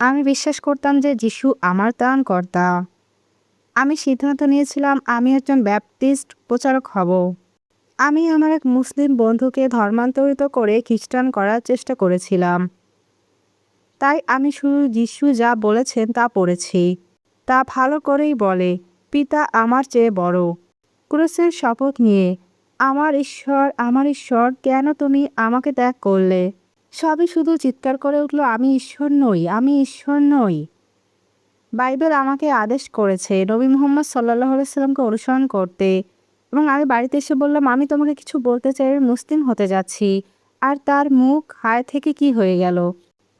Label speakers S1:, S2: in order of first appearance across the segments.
S1: আমি বিশ্বাস করতাম যে যিশু আমার ত্রাণকর্তা। আমি সিদ্ধান্ত নিয়েছিলাম আমি একজন ব্যাপটিস্ট প্রচারক হব। আমি আমার এক মুসলিম বন্ধুকে ধর্মান্তরিত করে খ্রিস্টান করার চেষ্টা করেছিলাম। তাই আমি শুধু যিশু যা বলেছেন তা পড়েছি। তা ভালো করেই বলে, পিতা আমার চেয়ে বড়। ক্রুসের শপথ নিয়ে, আমার ঈশ্বর, কেন তুমি আমাকে ত্যাগ করলে? সবই শুধু চিৎকার করে উঠল, আমি ঈশ্বর নই, আমি ঈশ্বর নই। বাইবেল আমাকে আদেশ করেছে নবী মুহাম্মদ সাল্লাল্লাহু আলাইহি সাল্লামকে অনুসরণ করতে, এবং আমি বাড়িতে এসে বললাম, আমি তোমাকে কিছু বলতে চাই, আমি মুসলিম হতে যাচ্ছি। আর তার মুখ হায় থেকে কি হয়ে গেল।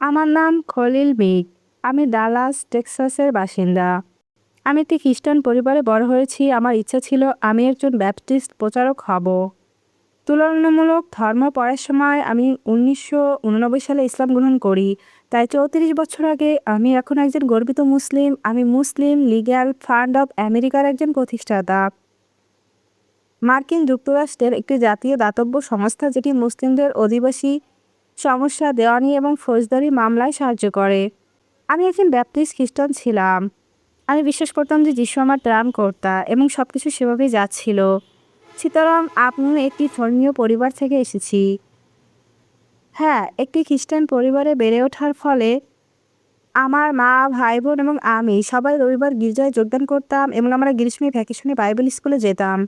S1: আমার নাম খলিল মিক। আমি ডালাস টেক্সাসের বাসিন্দা। আমি একটি খ্রিস্টান পরিবারে বড় হয়েছি। আমার ইচ্ছা ছিল আমি একজন ব্যাপটিস্ট প্রচারক হব। তুলনামূলক ধর্ম পড়ার সময় আমি 1989 সালে ইসলাম গ্রহণ করি। তাই 34 বছর আগে। আমি এখন একজন গর্বিত মুসলিম। আমি মুসলিম লিগ্যাল ফান্ড অব আমেরিকার একজন প্রতিষ্ঠাতা। মার্কিন যুক্তরাষ্ট্রের একটি জাতীয় দাতব্য সংস্থা যেটি মুসলিমদের অধিবাসী সমস্যা, দেওয়ানি এবং ফৌজদারি মামলায় সাহায্য করে। আমি একজন ব্যাপটিস্ট খ্রিস্টান ছিলাম। আমি বিশ্বাস করতাম যে যিশু আমার ত্রাণকর্তা, এবং সবকিছু সেভাবেই যাচ্ছিল। সুতরাং আমি একটি ধর্মীয় পরিবার থেকে এসেছি। হ্যাঁ, একটি খ্রিস্টান পরিবারে বেড়ে ওঠার ফলে আমার মা, ভাই বোন এবং আমি সবাই রবিবার গির্জায় যোগদান করতাম, এবং আমরা গ্রীষ্মের ভ্যাকেশনে বাইবেল স্কুলে যেতাম।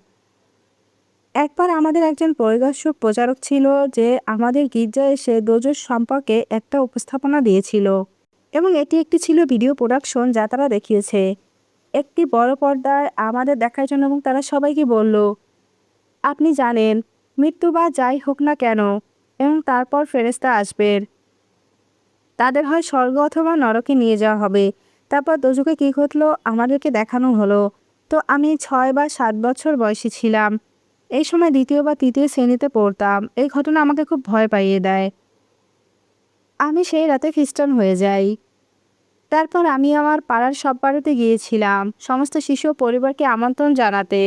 S1: একবার আমাদের একজন পরিদর্শক প্রচারক ছিল যে আমাদের গির্জায় এসে দোজখ সম্পর্কে একটা উপস্থাপনা দিয়েছিল, এবং এটি একটি ছিল ভিডিও প্রোডাকশন যা তারা দেখিয়েছে একটি বড় পর্দায় আমাদের দেখার জন্য, এবং তারা সবাইকে বলল, আপনি জানেন মৃত্যু বা যাই হোক না কেন, এবং তারপর ফেরেশতা আসবেন, তাদের হয় স্বর্গ অথবা নরকে নিয়ে যাওয়া হবে। তারপর দোজখে কী ঘটল আমাদেরকে দেখানো হলো। তো আমি 6 বা 7 বছর বয়সী ছিলাম। এই সময় দ্বিতীয় বা তৃতীয় শ্রেণীতে পড়তাম। এই ঘটনা আমাকে খুব ভয় পাইয়ে দেয়। আমি সেই রাতে খ্রিস্টান হয়ে যাই। তারপর আমি আমার পাড়ার সব বাড়িতে গিয়েছিলাম সমস্ত শিশু ও পরিবারকে আমন্ত্রণ জানাতে,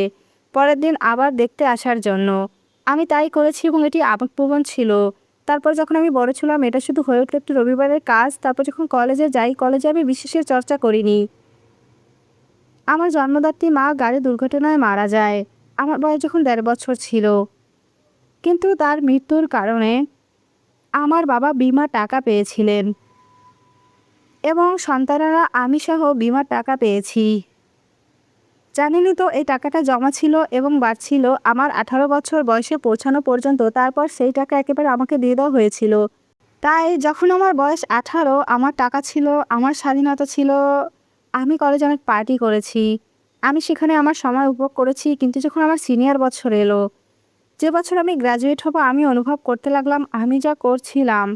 S1: পরের দিন আবার দেখতে আসার জন্য। আমি তাই করেছি, এবং এটি আবেগপ্রবণ ছিল। তারপর যখন আমি বড় ছিলাম এটা শুধু হয়ে উঠল একটি রবিবারের কাজ। তারপর যখন কলেজে যাই, কলেজে আমি বিশ্বাসের চর্চা করিনি। আমার জন্মদাত্রী মা গাড়ি দুর্ঘটনায় মারা যায় আমার বয়স যখন 1.5 বছর ছিল। কিন্তু তার মৃত্যুর কারণে আমার বাবা বিমা টাকা পেয়েছিলেন, এবং সন্তানেরা আমি সহ বিমার টাকা পেয়েছি। জানেনই তো, এই টাকাটা জমা ছিল এবং বাড়ছিল আমার 18 বছর বয়সে পৌঁছানো পর্যন্ত। তারপর সেই টাকা একেবারে আমাকে দিয়ে দেওয়া হয়েছিল। তাই যখন আমার বয়স 18, আমার টাকা ছিল, আমার স্বাধীনতা ছিল। আমি কলেজে অনেক পার্টি করেছি। আমি সেখানে আমার সময় উপভোগ করেছি। কিন্তু যখন আমার সিনিয়র বছর এলো, যে বছর আমি গ্র্যাজুয়েট হব, আমি অনুভব করতে লাগলাম আমি যা করছিলাম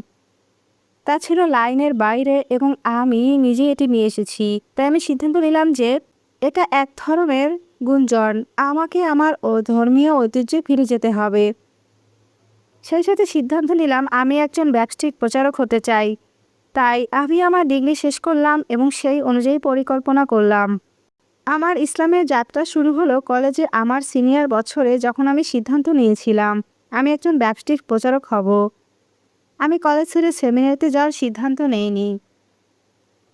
S1: তা ছিল লাইনের বাইরে, এবং আমি নিজেই এটি নিয়ে এসেছি। তাই আমি সিদ্ধান্ত নিলাম যে এটা এক ধরনের গুঞ্জন, আমাকে আমার ধর্মীয় ঐতিহ্যে ফিরে যেতে হবে। সেই সাথে সিদ্ধান্ত নিলাম আমি একজন ব্যাপটিস্ট প্রচারক হতে চাই। তাই আমি আমার ডিগ্রি শেষ করলাম, এবং সেই অনুযায়ী পরিকল্পনা করলাম। আমার ইসলামের যাত্রা শুরু হলো কলেজে আমার সিনিয়র বছরে, যখন আমি সিদ্ধান্ত নিয়েছিলাম আমি একজন ব্যাপটিস্ট প্রচারক হব। আমি কলেজ ছেড়ে সেমিনারিতে যাওয়ার সিদ্ধান্ত নেইনি,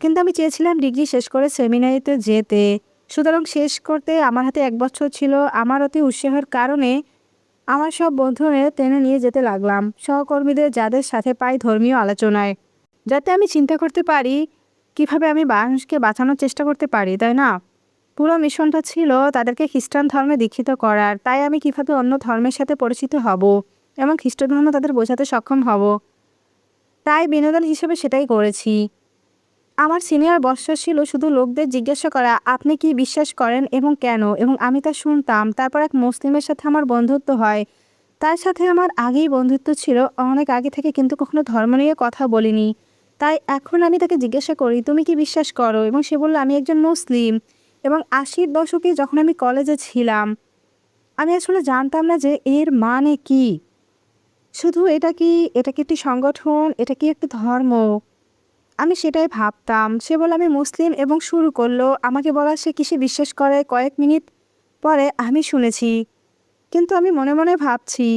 S1: কিন্তু আমি চেয়েছিলাম ডিগ্রি শেষ করে সেমিনারিতে যেতে। সুতরাং শেষ করতে আমার হাতে 1 বছর ছিল। আমার অতি উৎসাহের কারণে আমার সব বন্ধুদের টেনে নিয়ে যেতে লাগলাম, সহকর্মীদের যাদের সাথে পাই ধর্মীয় আলোচনায়, যাতে আমি চিন্তা করতে পারি কিভাবে আমি মানুষকে বাঁচানোর চেষ্টা করতে পারি, তাই না? পুরো মিশনটা ছিল তাদেরকে খ্রিস্টান ধর্মে দীক্ষিত করার। তাই আমি কিভাবে অন্য ধর্মের সাথে পরিচিত হব এবং খ্রিস্ট ধর্ম তাদের বোঝাতে সক্ষম হব, তাই বিনোদন হিসেবে সেটাই করেছি। আমার সিনিয়র বর্ষা ছিল শুধু লোকদের জিজ্ঞাসা করা, আপনি কি বিশ্বাস করেন এবং কেন, এবং আমি তা শুনতাম। তারপর এক মুসলিমের সাথে আমার বন্ধুত্ব হয়। তার সাথে আমার আগেই বন্ধুত্ব ছিল অনেক আগে থেকে, কিন্তু কখনো ধর্ম নিয়ে কথা বলিনি। তাই এখন আমি তাকে জিজ্ঞাসা করি, তুমি কি বিশ্বাস করো, এবং সে বলল আমি একজন মুসলিম। এবং 80-র দশকে যখন আমি কলেজে ছিলাম, আমি আসলে জানতাম না যে এর মানে কি। শুধু এটা কি একটি সংগঠন, এটা কি একটি ধর্ম, আমি সেটাই ভাবতাম। সে বলল আমি মুসলিম, এবং শুরু করলো আমাকে বলা সে কিসে বিশ্বাস করে। কয়েক মিনিট পরে আমি শুনেছি, কিন্তু আমি মনে মনে ভাবছি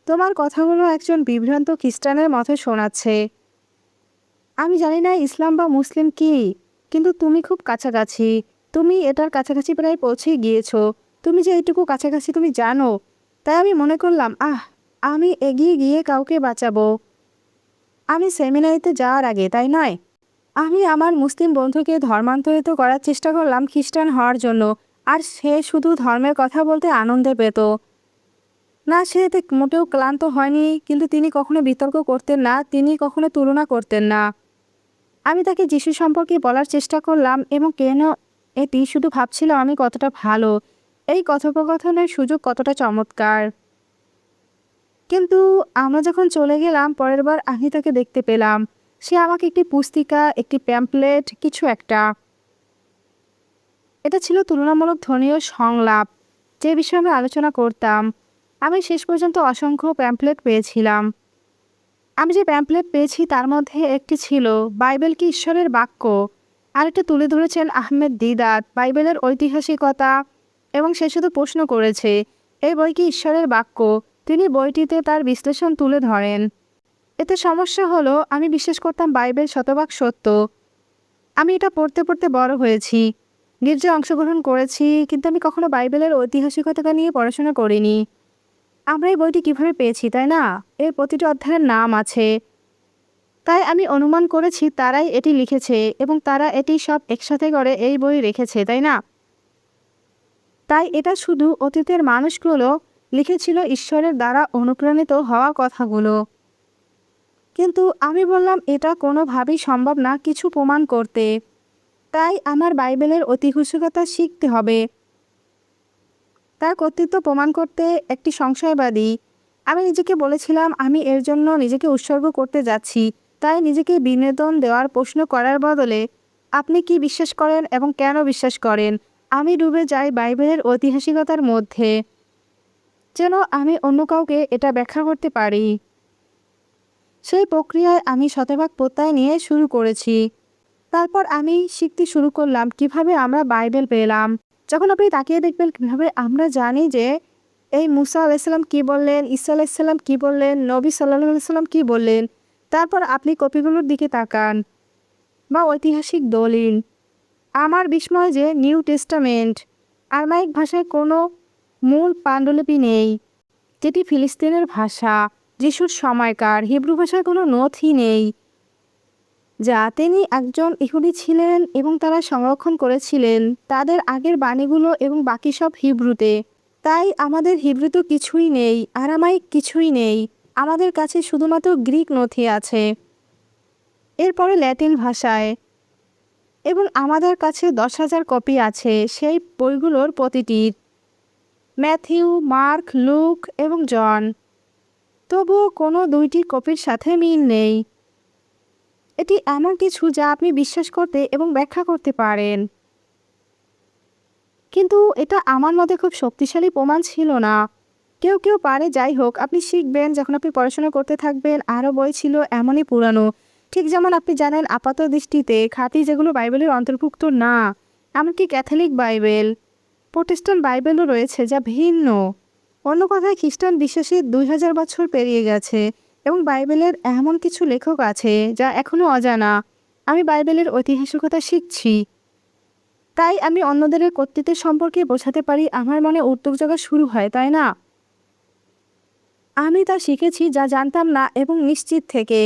S1: তোমার কথাগুলো একজন বিভ্রান্ত খ্রিস্টানের মতো শোনাচ্ছে। আমি জানি না ইসলাম বা মুসলিম কি, কিন্তু তুমি খুব কাছাকাছি। তুমি এটার কাছাকাছি প্রায় পৌঁছে গিয়েছো। তুমি যে এইটুকু কাছাকাছি তুমি জানো। তাই আমি মনে করলাম, আমি এগিয়ে গিয়ে কাউকে বাঁচাবো। আমি সেমিনারিতে যাওয়ার আগে, তাই নয়? আমি আমার মুসলিম বন্ধুকে ধর্মান্তরিত করার চেষ্টা করলাম খ্রিস্টান হওয়ার জন্য। আর সে শুধু ধর্মের কথা বলতে আনন্দে পেত। না, সে এতে মোটেও ক্লান্ত হয়নি, কিন্তু তিনি কখনো বিতর্ক করতেন না, তিনি কখনো তুলনা করতেন না। আমি তাকে যিশু সম্পর্কে বলার চেষ্টা করলাম এবং কেন এটি শুধু ভাবছিলাম আমি কতটা ভালো, এই কথোপকথনের সুযোগ কতটা চমৎকার। কিন্তু আমরা যখন চলে গেলাম, পরের বার আমি তাকে দেখতে পেলাম। সে আমাকে একটি পুস্তিকা, একটি প্যাম্পলেট, কিছু একটা। এটা ছিল তুলনামূলক ধর্মীয় সংলাপ, যে বিষয়ে আমরা আলোচনা করতাম। আমি শেষ পর্যন্ত অসংখ্য প্যাম্পলেট পেয়েছিলাম। আমি যে প্যাম্পলেট পেয়েছি তার মধ্যে একটি ছিল বাইবেল কি ঈশ্বরের বাক্য। আরেকটা তুলে ধরেছেন আহমেদ দিদাত, বাইবেলের ঐতিহাসিকতা, এবং সে শুধু প্রশ্ন করেছে, এই বই কি ঈশ্বরের বাক্য। তিনি বইটিতে তার বিশ্লেষণ তুলে ধরেন। এতে সমস্যা হলো, আমি বিশ্বাস করতাম বাইবেল শতভাগ সত্য। আমি এটা পড়তে পড়তে বড় হয়েছি, গির্জায় অংশগ্রহণ করেছি, কিন্তু আমি কখনো বাইবেলের ঐতিহাসিকতা নিয়ে পড়াশোনা করিনি। আমরা এই বইটি কীভাবে পেয়েছি, তাই না? এর প্রতিটি অধ্যায়ের নাম আছে। তাই আমি অনুমান করেছি তারাই এটি লিখেছে এবং তারা এটি সব একসাথে করে এই বই রেখেছে, তাই না? তাই এটা শুধু অতীতের মানুষগুলো লিখেছিল ঈশ্বরের দ্বারা অনুপ্রাণিত হওয়া কথাগুলো। কিন্তু আমি বললাম এটা কোনোভাবেই সম্ভব না কিছু প্রমাণ করতে। তাই আমার বাইবেলের ঐতিহাসিকতা শিখতে হবে, তার কর্তৃত্ব প্রমাণ করতে। একটি সংশয়বাদী আমি নিজেকে বলেছিলাম, আমি এর জন্য নিজেকে উৎসর্গ করতে যাচ্ছি। তাই নিজেকে বিনোদন দেওয়ার প্রশ্ন করার বদলে, আপনি কি বিশ্বাস করেন এবং কেন বিশ্বাস করেন, আমি ডুবে যাই বাইবেলের ঐতিহাসিকতার মধ্যে, যেন আমি অন্য কাউকে এটা ব্যাখ্যা করতে পারি। সেই প্রক্রিয়ায় আমি শতভাগ প্রত্যয় নিয়ে শুরু করেছি। তারপর আমি শিখতে শুরু করলাম কিভাবে আমরা বাইবেল পেলাম। যখন আপনি তাকিয়ে দেখবেন কীভাবে আমরা জানি যে এই মুসা আলাইসাল্লাম কী বললেন, ঈসা আলাইসাল্লাম কী বললেন, নবী সাল্লাল্লাহু আলাইহি সাল্লাম কী বললেন, তারপর আপনি কপিগুলোর দিকে তাকান বা ঐতিহাসিক দলিল। আমার বিস্ময় যে নিউ টেস্টামেন্ট আরমাইক ভাষায় কোনো মূল পাণ্ডুলিপি নেই, যেটি ফিলিস্তিনের ভাষা। যিশুর সময়কার হিব্রু ভাষায় কোনো নথি নেই, যা তিনি একজন ইহুদি ছিলেন এবং তারা সংরক্ষণ করেছিলেন তাদের আগের বাণীগুলো এবং বাকি সব হিব্রুতে। তাই আমাদের হিব্রুতে কিছুই নেই, আরামাইক কিছুই নেই। আমাদের কাছে শুধুমাত্র গ্রিক নথি আছে, এরপরে ল্যাটিন ভাষায়, এবং আমাদের কাছে 10,000 কপি আছে সেই বইগুলোর প্রতিটির, ম্যাথিউ, মার্ক, লুক এবং জন। তবুও কোনো দুইটি কপির সাথে মিল নেই। এটি এমন কিছু যা আপনি বিশ্বাস করতে এবং ব্যাখ্যা করতে পারেন, কিন্তু এটা আমার মতে খুব শক্তিশালী প্রমাণ ছিল না। কেউ কেউ পারে, যাই হোক, আপনি শিখবেন যখন আপনি পড়াশোনা করতে থাকবেন। আরও বই ছিল এমনই পুরানো, ঠিক যেমন আপনি জানেন আপাত দৃষ্টিতে খাঁটি, যেগুলো বাইবেলের অন্তর্ভুক্ত না। এমনকি ক্যাথলিক বাইবেল, প্রোটেস্ট্যান্ট বাইবেলও রয়েছে যা ভিন্ন। অন্য কথায়, খ্রিস্টান বিশ্বাসী 2000 বছর পেরিয়ে গেছে এবং বাইবেলের এমন কিছু লেখক আছে যা এখনও অজানা। আমি বাইবেলের ঐতিহাসিকতা শিখছি, তাই আমি অন্যদের কর্তৃত্বের সম্পর্কে বোঝাতে পারি। আমার মনে উদ্যোগ জাগা শুরু হয়, তাই না? আমি তা শিখেছি যা জানতাম না এবং নিশ্চিত থেকে।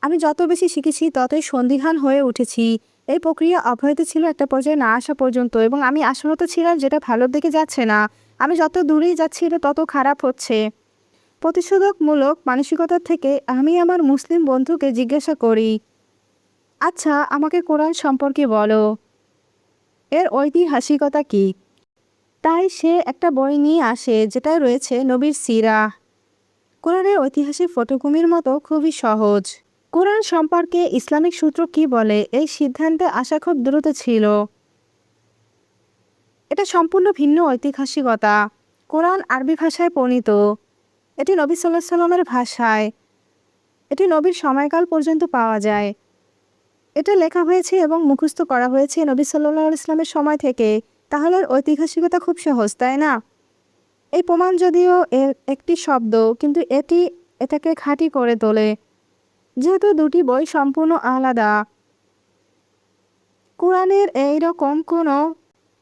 S1: আমি যত বেশি শিখেছি ততই সন্দিহান হয়ে উঠেছি। এই প্রক্রিয়া অব্যাহত ছিল একটা পর্যায়ে না আসা পর্যন্ত, এবং আমি আশাহত ছিলাম যেটা ভালোর দিকে যাচ্ছে না। আমি যত দূরেই যাচ্ছি এটা তত খারাপ হচ্ছে। প্রতিষেধকমূলক মানসিকতার থেকে আমি আমার মুসলিম বন্ধুকে জিজ্ঞাসা করি, আচ্ছা, আমাকে কোরআন সম্পর্কে বলো, এর ঐতিহাসিকতা কী? তাই সে একটা বই নিয়ে আসে যেটায় রয়েছে নবীর সিরাহ, কোরআনের ঐতিহাসিক ফটোকপির মতো খুবই সহজ। কোরআন সম্পর্কে ইসলামিক সূত্র কি বলে, এই সিদ্ধান্তে আসা খুব দ্রুত ছিল। এটা সম্পূর্ণ ভিন্ন ঐতিহাসিকতা। কোরআন আরবি ভাষায় প্রণীত, এটি নবী সাল্লাল্লাহু আলাইহি সাল্লামের ভাষায়, এটি নবীর সময়কাল পর্যন্ত পাওয়া যায়। এটা লেখা হয়েছে এবং মুখস্থ করা হয়েছে নবী সাল্লাল্লাহু আলাইহি সাল্লামের সময় থেকে। তাহলে ঐতিহাসিকতা খুব সহজ, তাই না? এই প্রমাণ যদিও এর একটি শব্দ, কিন্তু এটাকে খাঁটি করে তোলে। যেহেতু দুটি বই সম্পূর্ণ আলাদা। কোরআনের এইরকম কোনো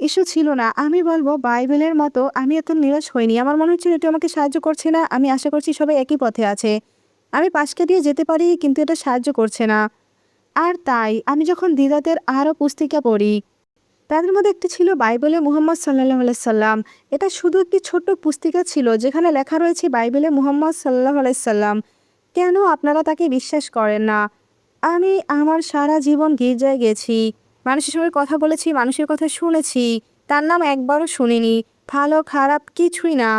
S1: ইস্যু ছিল না। আমি বলবো বাইবেলের মতো আমি এত নিরাশ হইনি। আমার মনে হচ্ছিল এটা আমাকে সাহায্য করছে না। আমি আশা করছি সবাই একই পথে আছে। আমি পাশ কাটিয়ে যেতে পারি, কিন্তু এটা সাহায্য করছে না। আর তাই আমি যখন দ্বিধাতের আরও পুস্তিকা পড়ি, তাদের মধ্যে একটি ছিল বাইবেলে মুহাম্মদ সাল্লাল্লাহু আলাইহি সাল্লাম। এটা শুধু একটি ছোট্ট পুস্তিকা ছিল যেখানে লেখা রয়েছে বাইবেলে মুহাম্মদ সাল্লাল্লাহু আলাইহি সাল্লাম। কেন আপনারা তাকে বিশ্বাস করেন না? আমি আমার সারা জীবন গির্জায় গেছি, মানুষের সঙ্গে কথা বলেছি, মানুষের কথা শুনেছি, তার নাম একবারও শুনিনি। ভালো খারাপ কিছুই না,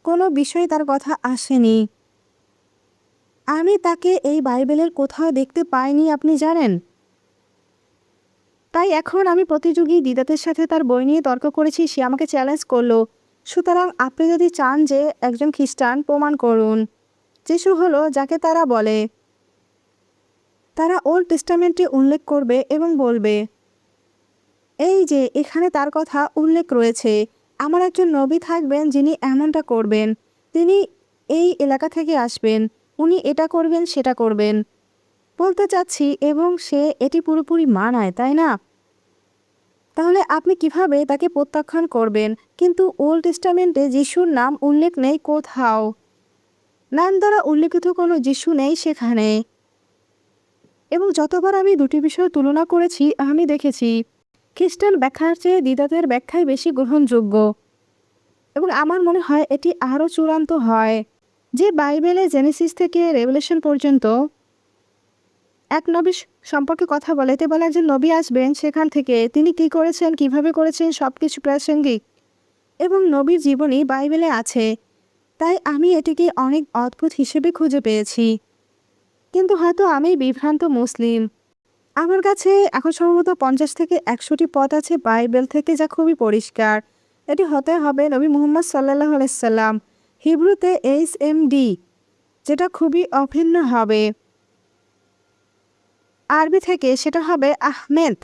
S1: কোনো বিষয়ে তার কথা আসেনি। আমি তাকে এই বাইবেলের কোথাও দেখতে পাইনি, আপনি জানেন? তাই এখন আমি প্রতিযোগী দিদাতের সাথে তার বই নিয়ে তর্ক করেছি, সে আমাকে চ্যালেঞ্জ করলো। সুতরাং আপনি যদি চান যে একজন খ্রিস্টান, প্রমাণ করুন। যিশু হলো যাকে তারা বলে, তারা ওল্ড টেস্টামেন্টে উল্লেখ করবে এবং বলবে, এই যে এখানে তার কথা উল্লেখ রয়েছে, আমার একজন নবী থাকবেন যিনি এমনটা করবেন। তিনি এই এলাকা থেকে আসবেন, উনি এটা করবেন সেটা করবেন। বলতে চাচ্ছি, এবং সে এটি পুরোপুরি মানায়, তাই না? তাহলে আপনি কিভাবে তাকে প্রত্যাখ্যান করবেন? কিন্তু ওল্ড টেস্টামেন্টে যিশুর নাম উল্লেখ নেই কোথাও। নাম দ্বারা উল্লেখিত কোনো যিশু নেই সেখানে। এবং যতবার আমি দুটি বিষয় তুলনা করেছি, আমি দেখেছি খ্রিস্টান ব্যাখ্যার চেয়ে দ্বিধাতের ব্যাখ্যাই বেশি গ্রহণযোগ্য। এবং আমার মনে হয় এটি আরও চূড়ান্ত হয়। যে বাইবেলে জেনেসিস থেকে রেভেলেশন পর্যন্ত এক নবী সম্পর্কে কথা বলে, এতে বলে একজন নবী আসবেন, সেখান থেকে তিনি কি করেছেন, কিভাবে করেছেন, সব কিছু প্রাসঙ্গিক এবং নবীর জীবনী বাইবেলে আছে। তাই আমি এটিকে অনেক অদ্ভুত হিসেবে খুঁজে পেয়েছি। কিন্তু হয়তো আমি বিভ্রান্ত মুসলিম। আমার কাছে এখন সম্ভবত 50 থেকে 100টি পদ আছে বাইবেল থেকে, যা খুবই পরিষ্কার। এটি হতে হবে নবী মুহাম্মদ সাল্লাল্লাহু আলাইহি সাল্লাম, হিব্রুতে HMD, যেটা খুবই অভিন্ন হবে। আরবি থেকে সেটা হবে আহমেদ।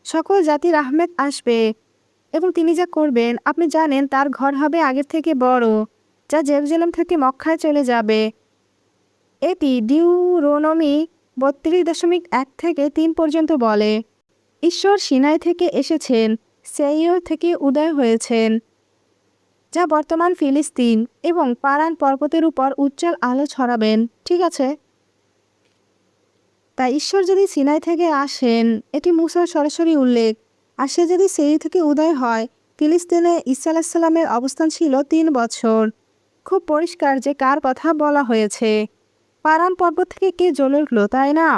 S1: সকল জাতির আহমেদ আসবে এবং তিনি যা করবেন আপনি জানেন, তার ঘর হবে আগের থেকে বড়, যা জেরুজালেম থেকে মক্কায় চলে যাবে। এটি ডিউরোনমি 32.1 থেকে 3 পর্যন্ত বলে, ঈশ্বর সিনাই থেকে এসেছেন, সেইয়র থেকে উদয় হয়েছেন, যা বর্তমান ফিলিস্তিন, এবং পারান পর্বতের উপর উজ্জ্বল আলো ছড়াবেন। ঠিক আছে? তাই ঈশ্বর যদি সিনাই থেকে আসেন, এটি মুসার সরাসরি উল্লেখ। আর সে যদি সেই থেকে উদয় হয়, ফিলিস্তিনে ঈসা আলাইহিস সালামের অবস্থান ছিল 3 বছর। খুব পরিষ্কার যে কার কথা বলা হয়েছে। পারান পর্বত থেকে কে জ্বলে উঠল, তাই না?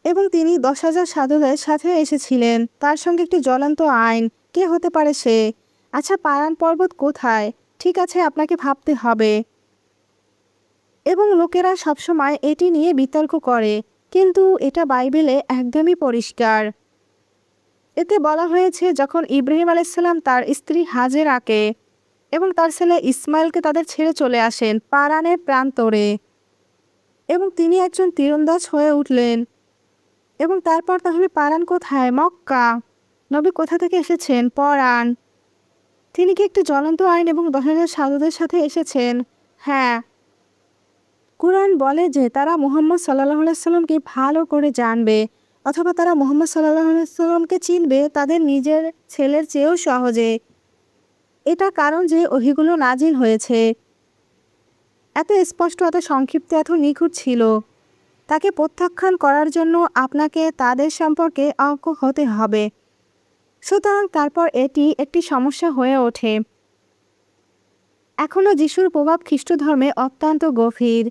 S1: এবং তিনি 10,000 সাধুদের সাথে এসেছিলেন, তার সঙ্গে একটি জ্বলন্ত আইন। কে হতে পারে সে? আচ্ছা, পারান পর্বত কোথায়? ঠিক আছে, আপনাকে ভাবতে হবে। এবং লোকেরা সবসময় এটি নিয়ে বিতর্ক করে, কিন্তু এটা বাইবেলে একদমই পরিষ্কার। এতে বলা হয়েছে যখন ইব্রাহিম আলাইহিস সালাম তার স্ত্রী হাজেরাকে এবং তার ছেলে ইসমাইলকে তাদের ছেড়ে চলে আসেন পারানের প্রান্তরে, এবং তিনি একজন তীরন্দাজ হয়ে উঠলেন। এবং তারপর তাহলে পারান কোথায়? মক্কা। নবী কোথা থেকে এসেছেন? পরান। তিনি কি একটি জ্বলন্ত আইন এবং 10,000 সাধুদের সাথে এসেছেন? হ্যাঁ। কুরআন বলে যে তারা মুহাম্মদ সাল্লাল্লাহু আলাইহি সাল্লামকে ভালো করে জানবে, অথবা তারা মুহাম্মদ সাল্লাল্লাহু আলাইহি সাল্লামকে চিনবে তাদের নিজের ছেলের চেয়েও সহজে। এটা কারণ যে ওহীগুলো নাজিল হয়েছে এত স্পষ্ট, এত সংক্ষিপ্ত, এত নিখুঁত ছিল। তাকে প্রত্যাখ্যান করার জন্য আপনাকে তাদের সম্পর্কে অজ্ঞ হতে হবে। সুতরাং তারপর এটি একটি সমস্যা হয়ে ওঠে। এখনও যিশুর প্রভাব খ্রিস্ট ধর্মে অত্যন্ত গভীর।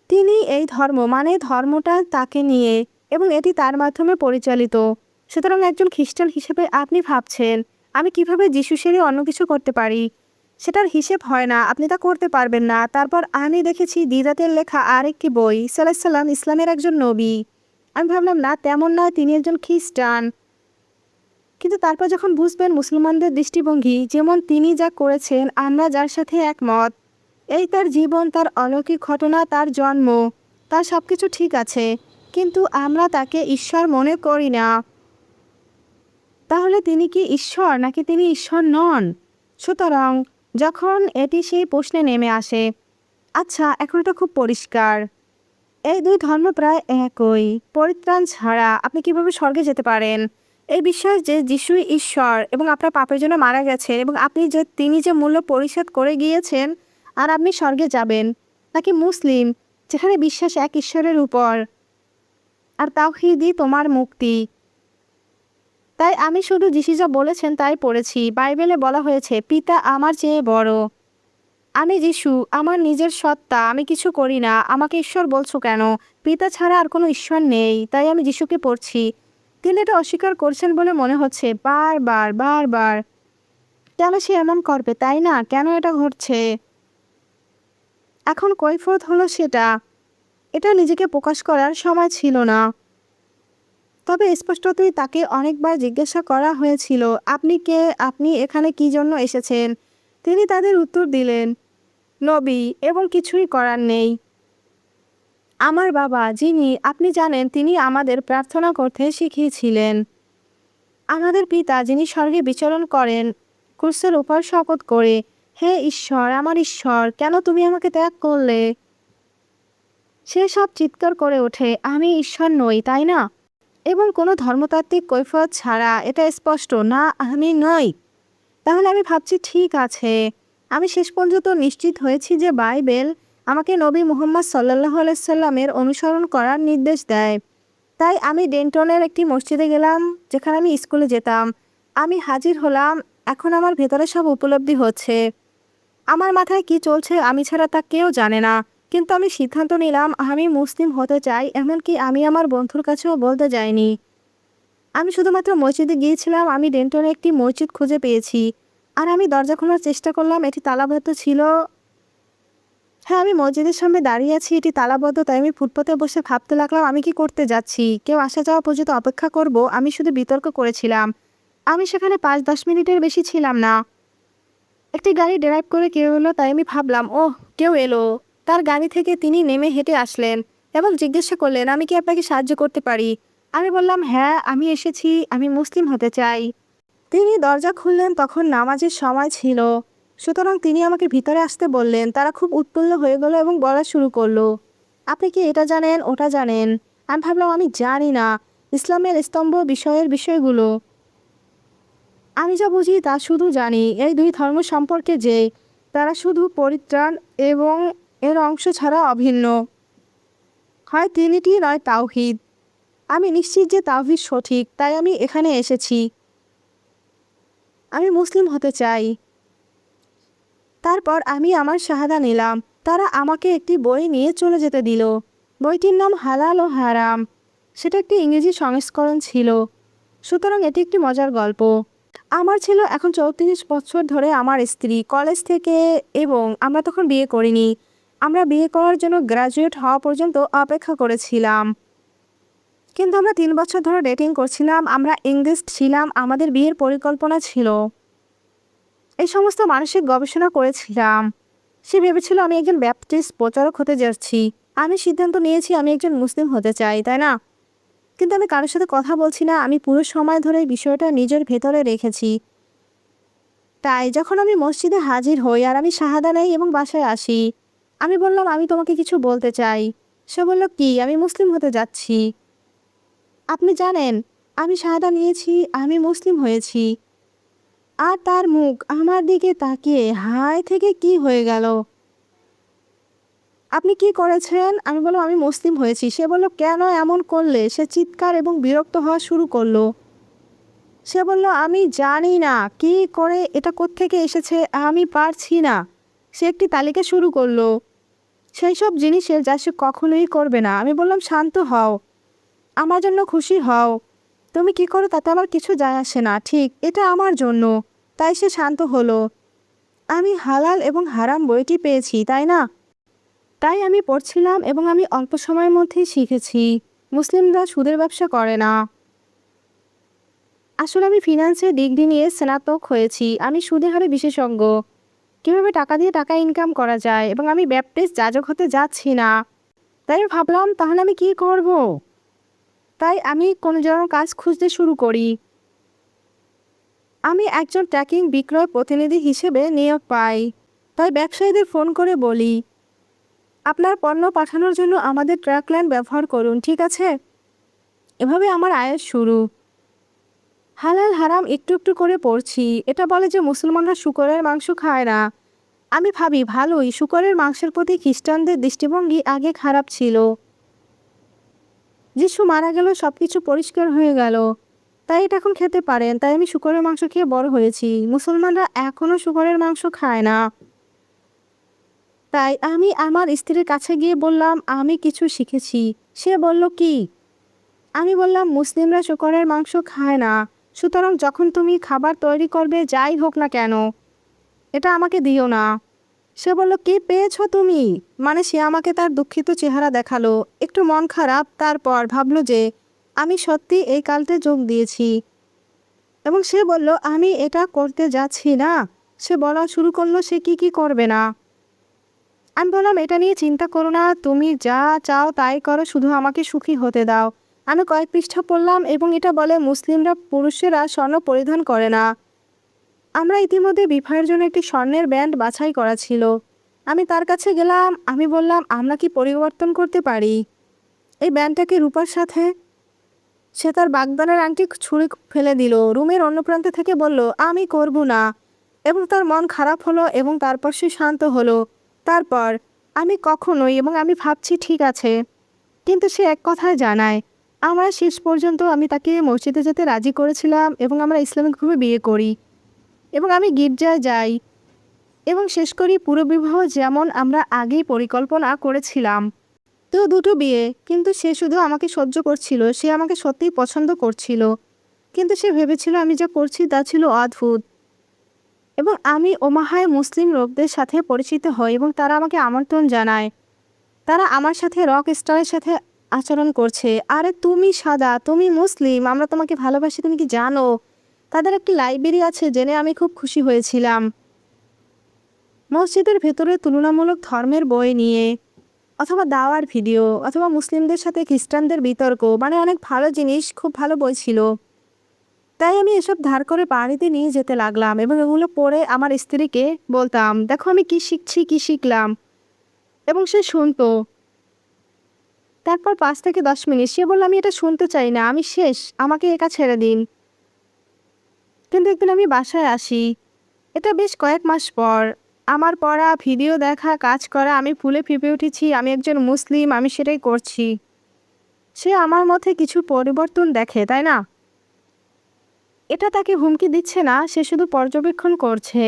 S1: তিনি এই ধর্ম, মানে ধর্মটা তাকে নিয়ে, এবং এটি তার মাধ্যমে পরিচালিত। সুতরাং একজন খ্রিস্টান হিসেবে আপনি ভাবছেন, আমি কিভাবে যিশু সেরে অন্য কিছু করতে পারি? সেটার হিসেব হয় না, আপনি তা করতে পারবেন না। তারপর আমি দেখেছি দ্বিধাতের লেখা আরেকটি বই, ঈসা আলাইহিস সালাম ইসলামের একজন নবী। আমি ভাবলাম না, তেমন নয়, তিনি একজন খ্রিস্টান। কিন্তু তারপর যখন বুঝবেন মুসলমানদের দৃষ্টিভঙ্গি, যেমন তিনি যা করেছেন, আমরা যার সাথে একমত, এই তার জীবন, তার অলৌকিক ঘটনা, তার জন্ম, তার সব কিছু ঠিক আছে, কিন্তু আমরা তাকে ঈশ্বর মনে করি না। তাহলে তিনি কি ঈশ্বর, নাকি তিনি ঈশ্বর নন? সুতরাং যখন এটি সেই প্রশ্নে নেমে আসে, আচ্ছা এখন এটা খুব পরিষ্কার, এই দুই ধর্ম প্রায় একই। পরিত্রাণ ছাড়া আপনি কিভাবে স্বর্গে যেতে পারেন? এই বিশ্বাস যে যিশুই ঈশ্বর এবং আপনার পাপের জন্য মারা গেছেন এবং তিনি যে মূল্য পরিশোধ করে গিয়েছেন আর আপনি স্বর্গে যাবেন, নাকি মুসলিম যেখানে বিশ্বাস এক ঈশ্বরের উপর আর তাওহীদই তোমার মুক্তি। তাই আমি শুধু যিশু যা বলেছেন তাই পড়েছি। বাইবেলে বলা হয়েছে, পিতা আমার চেয়ে বড়। আমি যিশু, আমার নিজের সত্তা, আমি কিছু করি না। আমাকে ঈশ্বর বলছো কেন? পিতা ছাড়া আর কোনো ঈশ্বর নেই, তাই আমি যিশুকে পড়ছি। তিনি এটা অস্বীকার করছেন বলে মনে হচ্ছে, বারবার বারবার। কেন সে এমন করবে, তাই না? কেন এটা ঘটছে? এখন কৈফিয়ত হলো সেটা। এটা নিজেকে প্রকাশ করার সময় ছিল না। তবে স্পষ্টতই তাকে অনেকবার জিজ্ঞাসা করা হয়েছিল, আপনি কে? আপনি এখানে কি জন্য এসেছেন? তিনি তাদের উত্তর দিলেন, নবী, এবং কিছুই করার নেই। আমার বাবা যিনি আপনি জানেন, তিনি আমাদের প্রার্থনা করতে শিখিয়েছিলেন। আমাদের পিতা যিনি স্বর্গে বিচরণ করেন ক্রুশের উপর শপথ করে, হে ঈশ্বর, আমার ঈশ্বর, কেন তুমি আমাকে ত্যাগ করলে? সে সব চিৎকার করে ওঠে, আমি ঈশ্বর নই, তাই না? এবং কোনো ধর্মতাত্ত্বিক কৈফিয়ত ছাড়া এটা স্পষ্ট, না আমি নই। তাহলে আমি ভাবছি, ঠিক আছে, আমি শেষ পর্যন্ত নিশ্চিত হয়েছি যে বাইবেল আমাকে নবী মুহাম্মদ সাল্লাল্লাহু আলাইহি সাল্লামের অনুসরণ করার নির্দেশ দেয়। তাই আমি ডেন্টনের একটি মসজিদে গেলাম যেখানে আমি স্কুলে যেতাম। আমি হাজির হলাম। এখন আমার ভেতরে সব উপলব্ধি হচ্ছে। আমার মাথায় কি চলছে আমি ছাড়া তা কেউ জানে না। কিন্তু আমি সিদ্ধান্ত নিলাম আমি মুসলিম হতে চাই, এমনকি আমি আমার বন্ধুর কাছেও বলতে যাইনি। আমি শুধুমাত্র মসজিদে গিয়েছিলাম। আমি ডেন্টনে একটি মসজিদ খুঁজে পেয়েছি আর আমি দরজা খোলার চেষ্টা করলাম, এটি তালাবদ্ধ ছিল। হ্যাঁ, আমি মসজিদের সামনে দাঁড়িয়ে আছি, এটি তালাবদ্ধ। তাই আমি ফুটপাতে বসে ভাবতে লাগলাম, আমি কি করতে যাচ্ছি? কেউ আসা যাওয়া পর্যন্ত অপেক্ষা করব? আমি শুধু বিতর্ক করেছিলাম। আমি সেখানে 5-10 মিনিটের বেশি ছিলাম না। একটি গাড়ি ড্রাইভ করে কেউ এলো, তাই আমি ভাবলাম, ওহ, কেউ এলো। তার গাড়ি থেকে তিনি নেমে হেঁটে আসলেন এবং জিজ্ঞাসা করলেন, আমি কি আপনাকে সাহায্য করতে পারি? আমি বললাম, হ্যাঁ, আমি এসেছি, আমি মুসলিম হতে চাই। তিনি দরজা খুললেন, তখন নামাজের সময় ছিল। সুতরাং তিনি আমাকে ভিতরে আসতে বললেন। তারা খুব উৎফুল্ল হয়ে গেল এবং বলা শুরু করলো, আপনি কি এটা জানেন, ওটা জানেন? আমি ভাবলাম, আমি জানি না ইসলামের স্তম্ভ বিষয়ের বিষয়গুলো। আমি যা বুঝি তা শুধু জানি এই দুই ধর্ম সম্পর্কে যে তারা শুধু পরিত্রাণ এবং এর অংশ ছাড়া অভিন্ন। হয় ট্রিনিটি, নয় তাওহীদ। আমি নিশ্চিত যে তাওহীদ সঠিক, তাই আমি এখানে এসেছি। আমি মুসলিম হতে চাই। তারপর আমি আমার শাহাদা নিলাম। তারা আমাকে একটি বই নিয়ে চলে যেতে দিল। বইটির নাম হালাল ও হারাম। সেটা একটি ইংরেজি সংস্করণ ছিল। সুতরাং এটি একটি মজার গল্প। আমার ছিল এখন 34 বছর ধরে আমার স্ত্রী কলেজ থেকে, এবং আমরা তখন বিয়ে করিনি। আমরা বিয়ে করার জন্য গ্র্যাজুয়েট হওয়া পর্যন্ত অপেক্ষা করেছিলাম। কিন্তু আমরা 3 বছর ধরে ডেটিং করছিলাম। আমরা এঙ্গেজড ছিলাম। আমাদের বিয়ের পরিকল্পনা ছিল। এই সমস্ত মানসিক গবেষণা করেছিলাম। সে ভেবেছিল আমি একজন ব্যাপটিস্ট প্রচারক হতে যাচ্ছি। আমি সিদ্ধান্ত নিয়েছি আমি একজন মুসলিম হতে চাই, তাই না? কিন্তু আমি কারোর সাথে কথা বলছি না। আমি পুরো সময় ধরে বিষয়টা নিজের ভেতরে রেখেছি। তাই যখন আমি মসজিদে হাজির হই আর আমি শাহাদা নেই এবং বাসায় আসি, আমি বললাম, আমি তোমাকে কিছু বলতে চাই। সে বলল, কি? আমি মুসলিম হতে যাচ্ছি। আপনি জানেন, আমি শাহাদা নিয়েছি, আমি মুসলিম হয়েছি। আর তার মুখ আমার দিকে তাকিয়ে হায় থেকে কি হয়ে গেল। আপনি কি করেছেন? আমি বললাম, আমি মুসলিম হয়েছি। সে বলল, কেন এমন করলে? সে চিৎকার এবং বিরক্ত হওয়া শুরু করলো। সে বলল, আমি জানি না কি করে, এটা কোত্থেকে এসেছে, আমি পারছি না। সে একটি তালিকা শুরু করলো সেই সব জিনিসের যা সে কখনোই করবে না। আমি বললাম, শান্ত হও, আমার জন্য খুশি হও। তুমি কি করো তাতে আমার কিছু যায় আসে না, ঠিক, এটা আমার জন্য। তাই সে শান্ত হলো। আমি হালাল এবং হারাম বইটি পেয়েছি, তাই না? তাই আমি পড়ছিলাম এবং আমি অল্প সময়ের মধ্যেই শিখেছি মুসলিমরা সুদের ব্যবসা করে না। আসলে আমি ফিনান্সের ডিগ্রি নিয়ে স্নাতক হয়েছি। আমি সুদের হারে বিশেষজ্ঞ, কীভাবে টাকা দিয়ে টাকা ইনকাম করা যায়, এবং আমি ব্যাপটিস্ট যাজক হতে যাচ্ছি না। তাই আমি ভাবলাম, তাহলে আমি কি করব? তাই আমি কোনো যেন কাজ খুঁজতে শুরু করি। আমি একজন ট্র্যাকিং বিক্রয় প্রতিনিধি হিসেবে নিয়োগ পাই। তাই ব্যবসায়ীদের ফোন করে বলি, আপনার পণ্য পাঠানোর জন্য আমাদের ট্রাক লাইন ব্যবহার করুন, ঠিক আছে? এভাবে আমার আয়াত শুরু। হালাল হারাম একটু একটু করে পড়ছি। এটা বলে যে মুসলমানরা শূকরের মাংস খায় না। আমি ভাবি ভালোই, শূকরের মাংসের প্রতি খ্রিস্টানদের দৃষ্টিভঙ্গি আগে খারাপ ছিল। যিশু মারা গেল, সব কিছু পরিষ্কার হয়ে গেল, তাই এটা এখন খেতে পারেন। তাই আমি শূকরের মাংস খেয়ে বড় হয়েছি। মুসলমানরা এখনও শূকরের মাংস খায় না। তাই আমি আমার স্ত্রীর কাছে গিয়ে বললাম, আমি কিছু শিখেছি। সে বলল, কি? আমি বললাম, মুসলিমরা শূকরের মাংস খায় না, সুতরাং যখন তুমি খাবার তৈরি করবে, যাই হোক না কেন, এটা আমাকে দিও না। সে বলল, কি পেয়েছো তুমি? মানে সে আমাকে তার দুঃখিত চেহারা দেখালো, একটু মন খারাপ। তারপর ভাবলো যে আমি সত্যি এই কাল্টে যোগ দিয়েছি। এবং সে বলল, আমি এটা করতে যাচ্ছি না। সে বলা শুরু করলো সে কি কি করবে না। আমি বললাম, এটা নিয়ে চিন্তা করো না, তুমি যা চাও তাই করো, শুধু আমাকে সুখী হতে দাও। আমি কয়েক পৃষ্ঠা পড়লাম এবং এটা বলে মুসলিমরা পুরুষেরা স্বর্ণ পরিধান করে না। আমরা ইতিমধ্যে বিবাহের জন্য একটি স্বর্ণের ব্যান্ড বাছাই করা ছিল। আমি তার কাছে গেলাম। আমি বললাম, আমরা কি পরিবর্তন করতে পারি এই ব্যান্ডটাকে রূপার সাথে? সে তার বাগদানের আংটি ছুঁড়ে ফেলে দিল। রুমের অন্য প্রান্ত থেকে বলল, আমি করব না। এবং তার মন খারাপ হলো এবং তারপর সে শান্ত হলো। তারপর আমি কখনোই, এবং আমি ভাবছি ঠিক আছে, কিন্তু সে এক কথায় জানায়। আমরা শেষ পর্যন্ত আমি তাকে মসজিদে যেতে রাজি করেছিলাম এবং আমরা ইসলামিকভাবে বিয়ে করি এবং আমি গির্জায় যাই এবং শেষ করি পুরো বিবাহ যেমন আমরা আগেই পরিকল্পনা করেছিলাম। তো দুটো বিয়ে, কিন্তু সে শুধু আমাকে সহ্য করছিল। সে আমাকে সত্যিই পছন্দ করছিল, কিন্তু সে ভেবেছিল আমি যা করছি তা ছিল অদ্ভুত। এবং আমি ওমাহায় মুসলিম লোকদের সাথে পরিচিত হই এবং তারা আমাকে আমন্ত্রণ জানায়। তারা আমার সাথে রক স্টারের সাথে আচরণ করছে। আরে তুমি সাদা, তুমি মুসলিম, আমরা তোমাকে ভালোবাসি, তুমি কি জানো? তাদের একটি লাইব্রেরি আছে জেনে আমি খুব খুশি হয়েছিলাম, মসজিদের ভেতরে তুলনামূলক ধর্মের বই নিয়ে, অথবা দাওয়ার ভিডিও, অথবা মুসলিমদের সাথে খ্রিস্টানদের বিতর্ক, মানে অনেক ভালো জিনিস, খুব ভালো বই ছিল। তাই আমি এসব ধার করে বাড়িতে নিয়ে যেতে লাগলাম এবং এগুলো পড়ে আমার স্ত্রীকে বলতাম, দেখো আমি কি শিখছি, কি শিখলাম। এবং সে শুনতো। তারপর 5 থেকে 10 মিনিট সে বলল, আমি এটা শুনতে চাই না, আমি শেষ, আমাকে একা ছেড়ে দিন। কিন্তু একদিন আমি বাসায় আসি, এটা বেশ কয়েক মাস পর। আমার পড়া, ভিডিও দেখা, কাজ করা, আমি ফুলে ফেঁপে উঠেছি, আমি একজন মুসলিম, আমি সেটাই করছি। সে আমার মধ্যে কিছু পরিবর্তন দেখে, তাই না? এটা তাকে হুমকি দিচ্ছে না, সে শুধু পর্যবেক্ষণ করছে।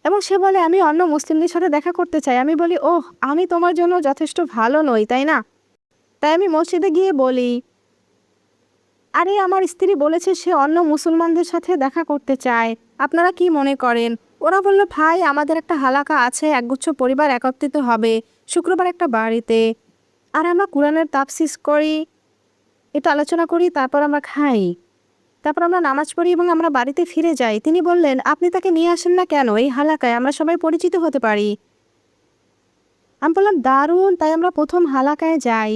S1: এবং সে বলে, আমি অন্য মুসলিমদের সাথে দেখা করতে চাই। আমি বলি, ওহ, আমি তোমার জন্য যথেষ্ট ভালো নই, তাই না? তাই আমি মসজিদে গিয়ে বলি, আরে আমার স্ত্রী বলেছে সে অন্য মুসলমানদের সাথে দেখা করতে চায়, আপনারা কি মনে করেন? ওরা বলল, ভাই আমাদের একটা হালাকা আছে, একগুচ্ছ পরিবার একত্রিত হবে শুক্রবার একটা বাড়িতে, আর আমরা কোরআনের তাফসির করি, এটা আলোচনা করি, তারপর আমরা খাই, তারপর আমরা নামাজ পড়ি এবং আমরা বাড়িতে ফিরে যাই। তিনি বললেন, আপনি তাকে নিয়ে আসেন না কেন এই হালাকায়, আমরা সবাই পরিচিত হতে পারি। আমি বললাম, দারুণ। তাই আমরা প্রথম হালাকায় যাই,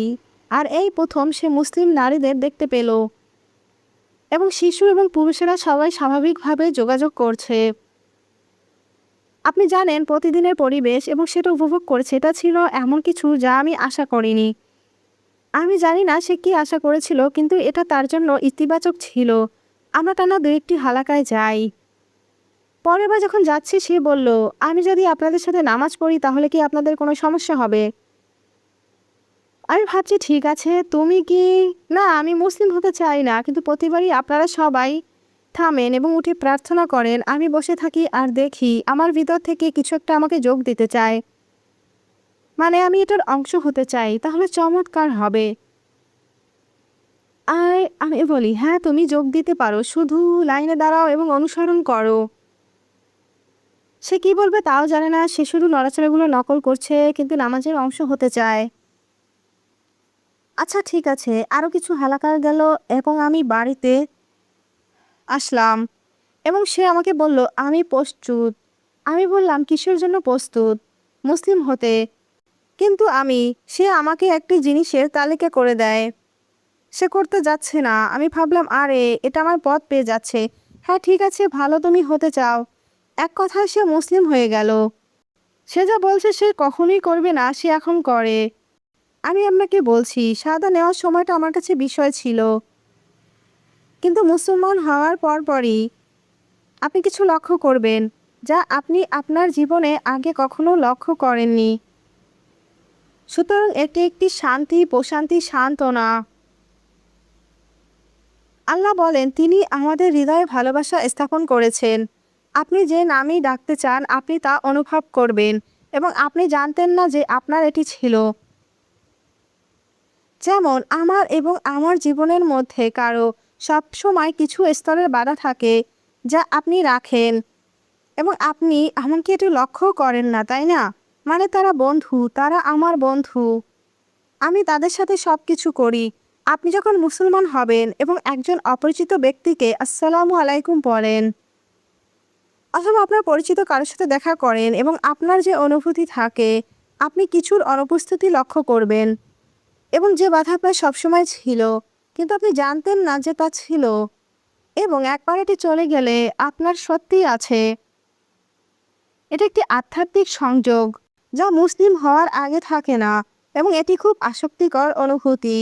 S1: আর এই প্রথম সে মুসলিম নারীদের দেখতে পেল এবং শিশু এবং পুরুষেরা সবাই স্বাভাবিকভাবে যোগাযোগ করছে। আপনি জানেন, প্রতিদিনের পরিবেশ এবং সেটা উপভোগ করেছে, এটা ছিল এমন কিছু যা আমি আশা করিনি। আমি জানি না সে কি আশা করেছিল, কিন্তু এটা তার জন্য ইতিবাচক ছিল। আমরা টানা 2-1টি হালাকায় যাই। পরের বার যখন যাচ্ছি সে বলল, আমি যদি আপনাদের সাথে নামাজ পড়ি তাহলে কি আপনাদের কোনো সমস্যা হবে? আমি ভাবছি, ঠিক আছে, তুমি কি? না, আমি মুসলিম হতে চাই না, কিন্তু প্রতিবারই আপনারা সবাই থামেন এবং উঠে প্রার্থনা করেন। আমি বসে থাকি আর দেখি আমার ভিতর থেকে কিছু একটা আমাকে যোগ দিতে চায়, মানে আমি এটার অংশ হতে চাই। তাহলে চমৎকার হবে। আর আমি বলি, হ্যাঁ তুমি যোগ দিতে পারো, শুধু লাইনে দাঁড়াও এবং অনুসরণ করো। সে কি বলবে তাও জানে না, সে শুধু নড়াচড়াগুলো নকল করছে, কিন্তু নামাজের অংশ হতে চায়। আচ্ছা ঠিক আছে, আরও কিছু হালাকা গেল এবং আমি বাড়িতে আসলাম এবং সে আমাকে বলল, আমি প্রস্তুত। আমি বললাম, কিসের জন্য প্রস্তুত? মুসলিম হতে। কিন্তু সে আমাকে একটি জিনিসের তালিকা করে দেয়, সে করতে যাচ্ছে না। আমি ভাবলাম, আরে এটা আমার পথ পেয়ে যাচ্ছে। হ্যাঁ ঠিক আছে, ভালো, তুমি হতে চাও। এক কথায় সে মুসলিম হয়ে গেল। সে যা বলছে সে কখনোই করবে না, সে এখন করে। আমি আপনাকে বলছি, সাদা নেওয়ার সময়টা আমার কাছে বিষয় ছিল, কিন্তু মুসলমান হওয়ার পরপরই আপনি কিছু লক্ষ্য করবেন, যা আপনি আপনার জীবনে আগে কখনো লক্ষ্য করেননি। সুতরাং এটি একটি শান্তি, প্রশান্তি, সান্ত্বনা। আল্লাহ বলেন, তিনি আমাদের হৃদয়ে ভালোবাসা স্থাপন করেছেন। আপনি যে নামেই ডাকতে চান, আপনি তা অনুভব করবেন এবং আপনি জানতেন না যে আপনার এটি ছিল। যেমন আমার এবং আমার জীবনের মধ্যে কারো সবসময় কিছু স্তরের বাধা থাকে, যা আপনি রাখেন এবং আপনি এমনকি এটি লক্ষ্যও করেন না, তাই না? মানে তারা বন্ধু, তারা আমার বন্ধু। আমি তাদের সাথে সব কিছু করি। আপনি যখন মুসলমান হবেন এবং একজন অপরিচিত ব্যক্তিকে আসসালামু আলাইকুম বলেন, অথবা আপনার পরিচিত কারোর সাথে দেখা করেন এবং আপনার যে অনুভূতি থাকে, আপনি কিছুর অনুপস্থিতি লক্ষ্য করবেন এবং যে বাধা আপনার সবসময় ছিল, কিন্তু আপনি জানতেন না যে তা ছিল, এবং একবার এটি চলে গেলে আপনার সত্যিই আছে। এটা একটি আধ্যাত্মিক সংযোগ, যা মুসলিম হওয়ার আগে থাকে না, এবং এটি খুব আসক্তিকর অনুভূতি।